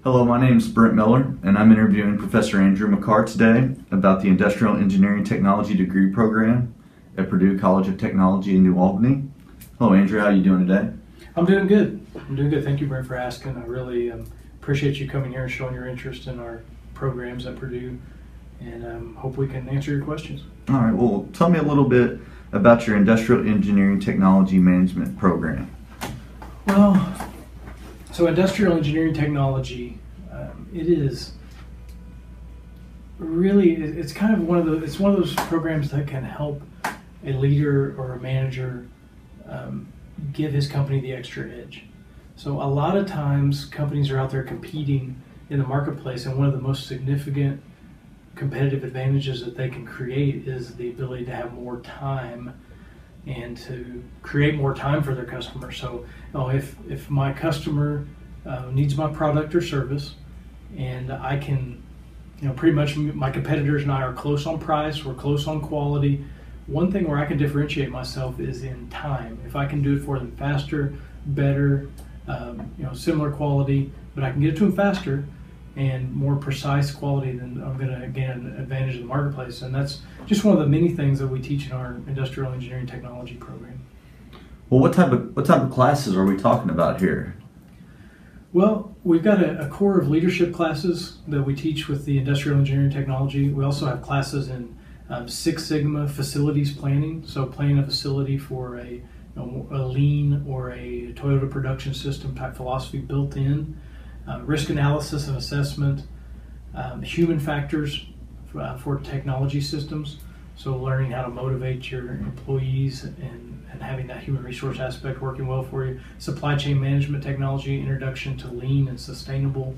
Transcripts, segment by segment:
Hello, my name is Brent Miller, and I'm interviewing Professor Andrew McCarr today about the Industrial Engineering Technology degree program at Purdue College of Technology in New Albany. Hello, Andrew. How are you doing today? I'm doing good. Thank you, Brent, for asking. I really appreciate you coming here and showing your interest in our programs at Purdue, and hope we can answer your questions. All right. Well, tell me a little bit about your Industrial Engineering Technology Management program. Well, so Industrial Engineering Technology, it is really, it's kind of one of those programs that can help a leader or a manager give his company the extra edge. So a lot of times companies are out there competing in the marketplace, and one of the most significant competitive advantages that they can create is the ability to have more time and to create more time for their customers. So if my customer needs my product or service, and I can, pretty much my competitors and I are close on price, we're close on quality. One thing where I can differentiate myself is in time. If I can do it for them faster, better, similar quality, but I can get it to them faster and more precise quality, then I'm going to gain an advantage in the marketplace. And that's just one of the many things that we teach in our Industrial Engineering Technology program. Well, what type of classes are we talking about here? Well, we've got a core of leadership classes that we teach with the Industrial Engineering Technology. We also have classes in Six Sigma facilities planning, so planning a facility for a lean or a Toyota production system type philosophy built in, risk analysis and assessment, human factors for technology systems, so learning how to motivate your employees and having that human resource aspect working well for you, supply chain management technology, introduction to lean and sustainable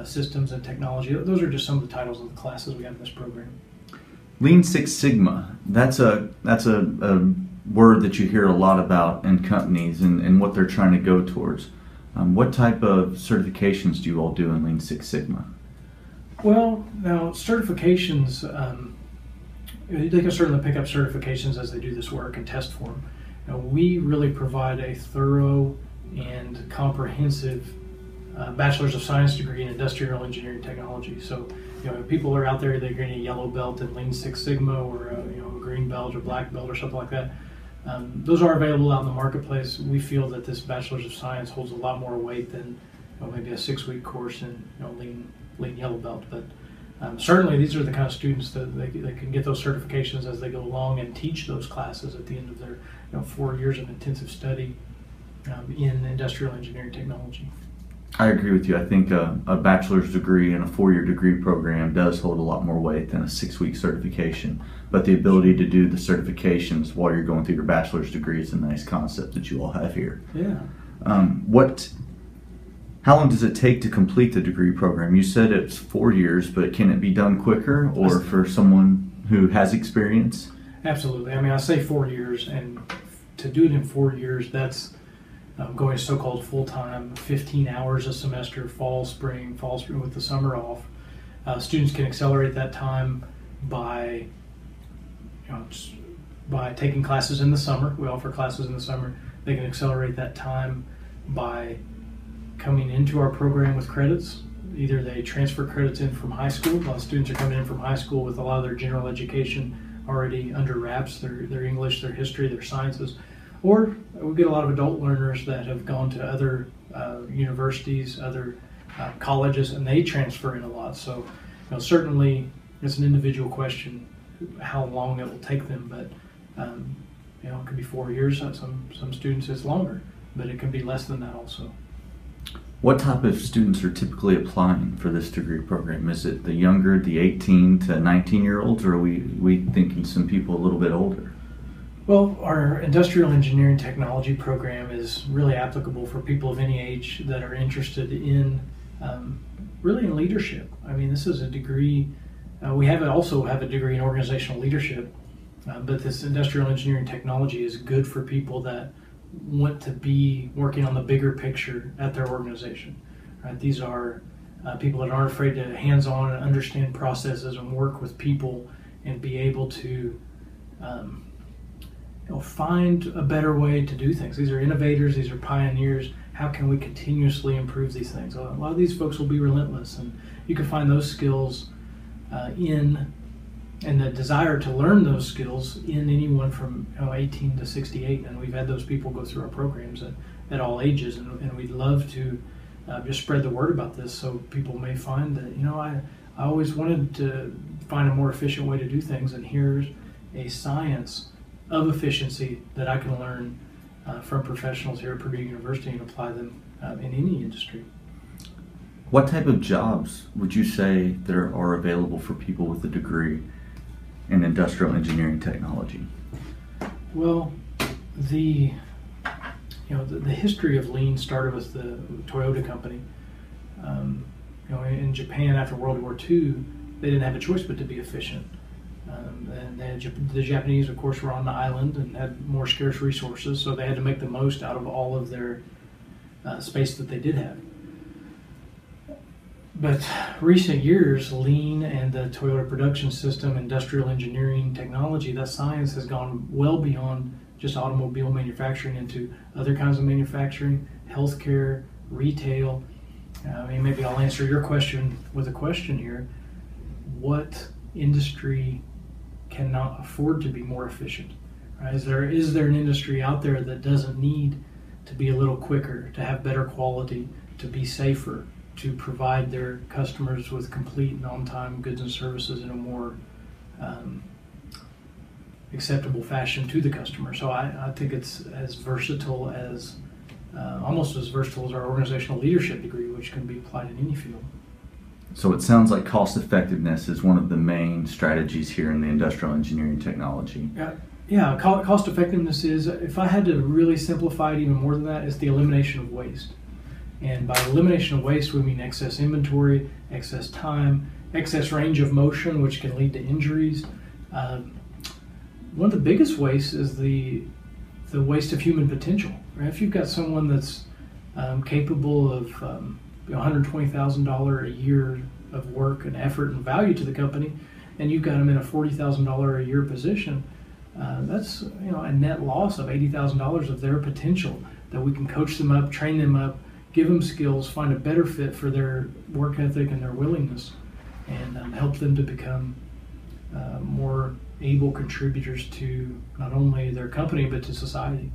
systems and technology. Those are just some of the titles of the classes we have in this program. Lean Six Sigma, that's a word that you hear a lot about in companies and what they're trying to go towards. What type of certifications do you all do in Lean Six Sigma? Well, now certifications, they can certainly pick up certifications as they do this work and test for them. Now, we really provide a thorough and comprehensive Bachelor's of Science degree in Industrial Engineering Technology. So, if people are out there, they're getting a yellow belt in Lean Six Sigma or a green belt or black belt or something like that. Those are available out in the marketplace. We feel that this Bachelor's of Science holds a lot more weight than maybe a 6-week course in lean yellow belt. But certainly these are the kind of students that they can get those certifications as they go along and teach those classes at the end of their 4 years of intensive study in Industrial Engineering Technology. I agree with you. I think a bachelor's degree and a 4-year degree program does hold a lot more weight than a 6-week certification. But the ability to do the certifications while you're going through your bachelor's degree is a nice concept that you all have here. Yeah. How long does it take to complete the degree program? You said it's 4 years, but can it be done quicker or for someone who has experience? Absolutely. I say 4 years, and to do it in 4 years, that's going so-called full-time, 15 hours a semester, fall, spring with the summer off. Students can accelerate that time by taking classes in the summer. We offer classes in the summer. They can accelerate that time by coming into our program with credits. Either they transfer credits in from high school. A lot of students are coming in from high school with a lot of their general education already under wraps, their English, their history, their sciences. Or we get a lot of adult learners that have gone to other universities, other colleges, and they transfer in a lot. So certainly it's an individual question how long it will take them, but it could be 4 years. Some students it's longer, but it can be less than that also. What type of students are typically applying for this degree program? Is it the younger, the 18 to 19-year-olds, or are we thinking some people a little bit older? Well, our Industrial Engineering Technology program is really applicable for people of any age that are interested in really in leadership. This is a degree. We also have a degree in organizational leadership, but this Industrial Engineering Technology is good for people that want to be working on the bigger picture at their organization. Right? These are people that aren't afraid to hands-on and understand processes and work with people and be able to find a better way to do things. These are innovators, these are pioneers. How can we continuously improve these things? A lot of these folks will be relentless, and you can find those skills and the desire to learn those skills in anyone from 18 to 68. And we've had those people go through our programs at all ages, and we'd love to just spread the word about this so people may find that, I always wanted to find a more efficient way to do things, and here's a science of efficiency that I can learn from professionals here at Purdue University and apply them in any industry. What type of jobs would you say there are available for people with a degree in industrial engineering technology? Well, the history of lean started with the Toyota company. In Japan after World War II, they didn't have a choice but to be efficient. And the Japanese, of course, were on the island and had more scarce resources, so they had to make the most out of all of their space that they did have. But recent years, lean and the Toyota production system, industrial engineering technology, that science has gone well beyond just automobile manufacturing into other kinds of manufacturing, healthcare, retail. Maybe I'll answer your question with a question here. What industry cannot afford to be more efficient? Right? Is there an industry out there that doesn't need to be a little quicker, to have better quality, to be safer, to provide their customers with complete and on-time goods and services in a more acceptable fashion to the customer? So I think it's as versatile as, almost as versatile as our organizational leadership degree, which can be applied in any field. So it sounds like cost effectiveness is one of the main strategies here in the industrial engineering technology. Yeah, cost effectiveness is, if I had to really simplify it even more than that, it's the elimination of waste. And by elimination of waste, we mean excess inventory, excess time, excess range of motion, which can lead to injuries. One of the biggest wastes is the waste of human potential. Right? If you've got someone that's capable of $120,000 a year of work and effort and value to the company, and you've got them in a $40,000 a year position, that's a net loss of $80,000 of their potential that we can coach them up, train them up, give them skills, find a better fit for their work ethic and their willingness, and help them to become more able contributors to not only their company but to society.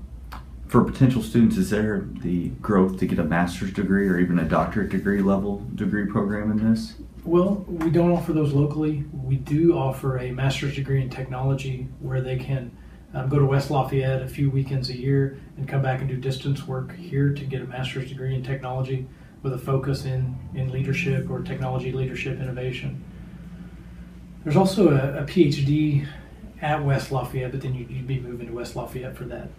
For potential students, is there the growth to get a master's degree or even a doctorate degree level degree program in this? Well, we don't offer those locally. We do offer a master's degree in technology where they can go to West Lafayette a few weekends a year and come back and do distance work here to get a master's degree in technology with a focus in leadership or technology leadership innovation. There's also a PhD at West Lafayette, but then you'd be moving to West Lafayette for that.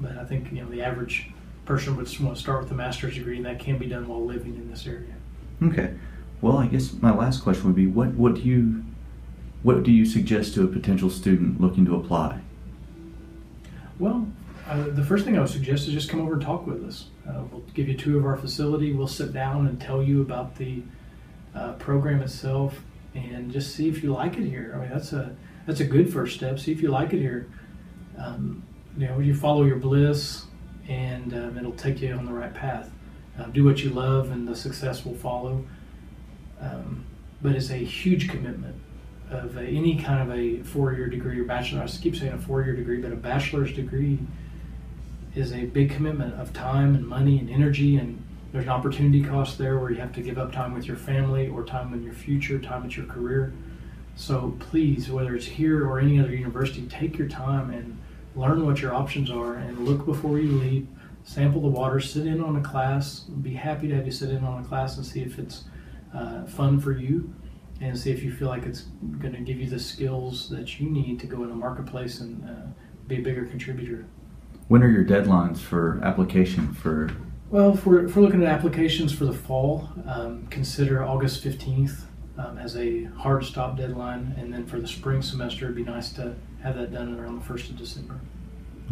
But I think the average person would want to start with a master's degree, and that can be done while living in this area. Okay. Well, I guess my last question would be, what do you suggest to a potential student looking to apply? Well, the first thing I would suggest is just come over and talk with us. We'll give you a tour of our facility. We'll sit down and tell you about the program itself, and just see if you like it here. I mean, that's a good first step. See if you like it here. You follow your bliss, and it'll take you on the right path. Do what you love, and the success will follow. But it's a huge commitment of any kind of a four-year degree or bachelor. I keep saying a four-year degree, but a bachelor's degree is a big commitment of time and money and energy, and there's an opportunity cost there where you have to give up time with your family or time in your future, time at your career. So please, whether it's here or any other university, take your time and learn what your options are, and look before you leave, sample the water, sit in on a class. Be happy to have you sit in on a class and see if it's fun for you, and see if you feel like it's going to give you the skills that you need to go in the marketplace and be a bigger contributor. When are your deadlines for application for? Well, if we're looking at applications for the fall, consider August 15th as a hard stop deadline, and then for the spring semester, it'd be nice to have that done around the 1st of December.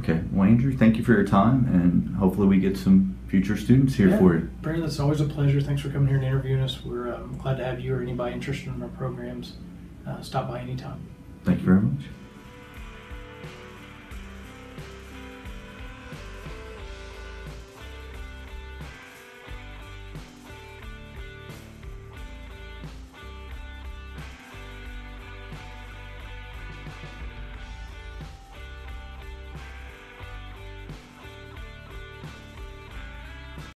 Okay. Well, Andrew, thank you for your time, and hopefully we get some future students here for you. Brandon, it's always a pleasure. Thanks for coming here and interviewing us. We're glad to have you or anybody interested in our programs stop by anytime. Thank you very much.